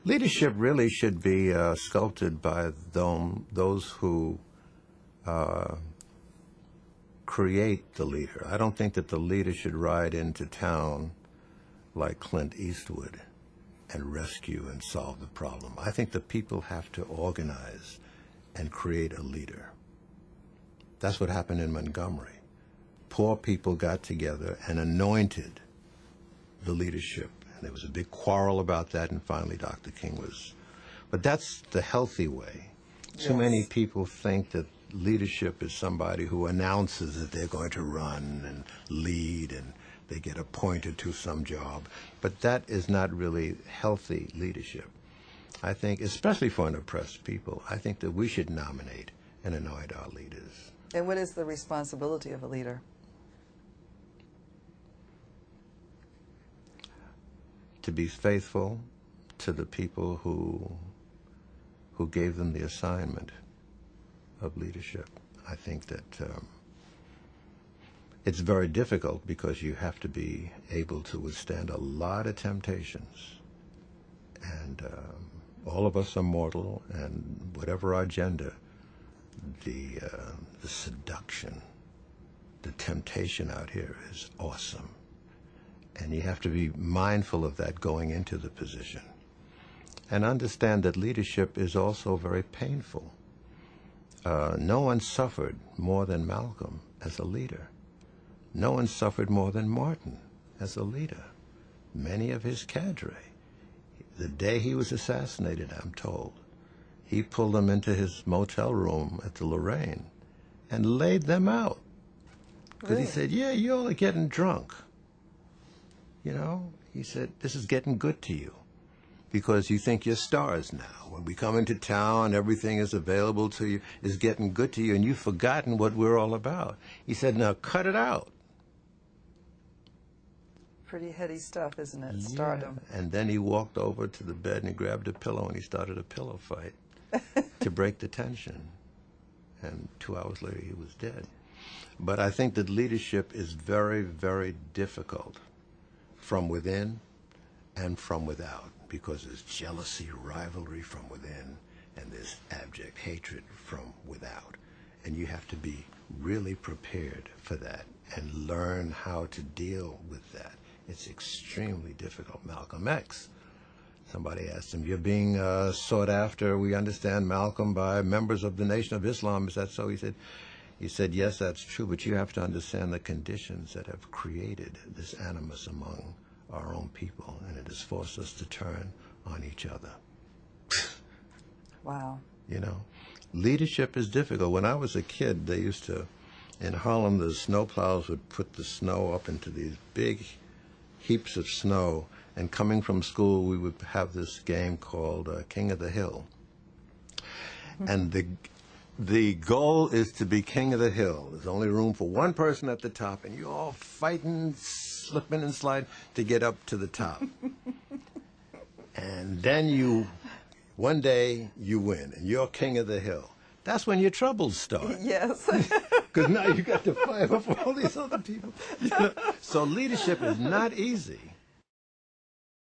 Leadership really should be sculpted by those who create the leader. I don't think that the leader should ride into town like Clint Eastwood and rescue and solve the problem. I think the people have to organize and create a leader. That's what happened in Montgomery. Poor people got together and anointed the leadership. And there was a big quarrel about that, and finally Dr. King was. But that's the healthy way. Too many people think that leadership is somebody who announces that they're going to run and lead and they get appointed to some job. But that is not really healthy leadership. I think, especially for an oppressed people, I think that we should nominate and anoint our leaders. And what is the responsibility of a leader? To be faithful to the people who gave them the assignment of leadership. I think that it's very difficult because you have to be able to withstand a lot of temptations. And all of us are mortal, and whatever our gender, the seduction, the temptation out here is awesome. And you have to be mindful of that going into the position. And understand that leadership is also very painful. No one suffered more than Malcolm as a leader. No one suffered more than Martin as a leader. Many of his cadre. The day he was assassinated, I'm told, he pulled them into his motel room at the Lorraine and laid them out. Because he said, yeah, you're all getting drunk. You know, he said, this is getting good to you because you think you're stars now. When we come into town, everything is available to you, is getting good to you, and you've forgotten what we're all about. He said, now cut it out. Pretty heady stuff, isn't it? Stardom. And then he walked over to the bed and he grabbed a pillow and he started a pillow fight to break the tension. And 2 hours later, he was dead. But I think that leadership is very, very difficult from within and from without, because there's jealousy, rivalry from within, and there's abject hatred from without. And you have to be really prepared for that and learn how to deal with that. It's extremely difficult. Malcolm X, somebody asked him, you're being sought after, we understand, Malcolm, by members of the Nation of Islam. Is that so? He said, yes, that's true, but you have to understand the conditions that have created this animus among our own people, and it has forced us to turn on each other. Wow. You know, leadership is difficult. When I was a kid, they used to, in Harlem, the snowplows would put the snow up into these big heaps of snow, and coming from school, we would have this game called King of the Hill. And the goal is to be king of the hill. There's only room for one person at the top, and you're all fighting, slipping and sliding to get up to the top. And then one day you win, and you're king of the hill. That's when your troubles start. Yes. Because now you got to fight with all these other people. You know? So leadership is not easy.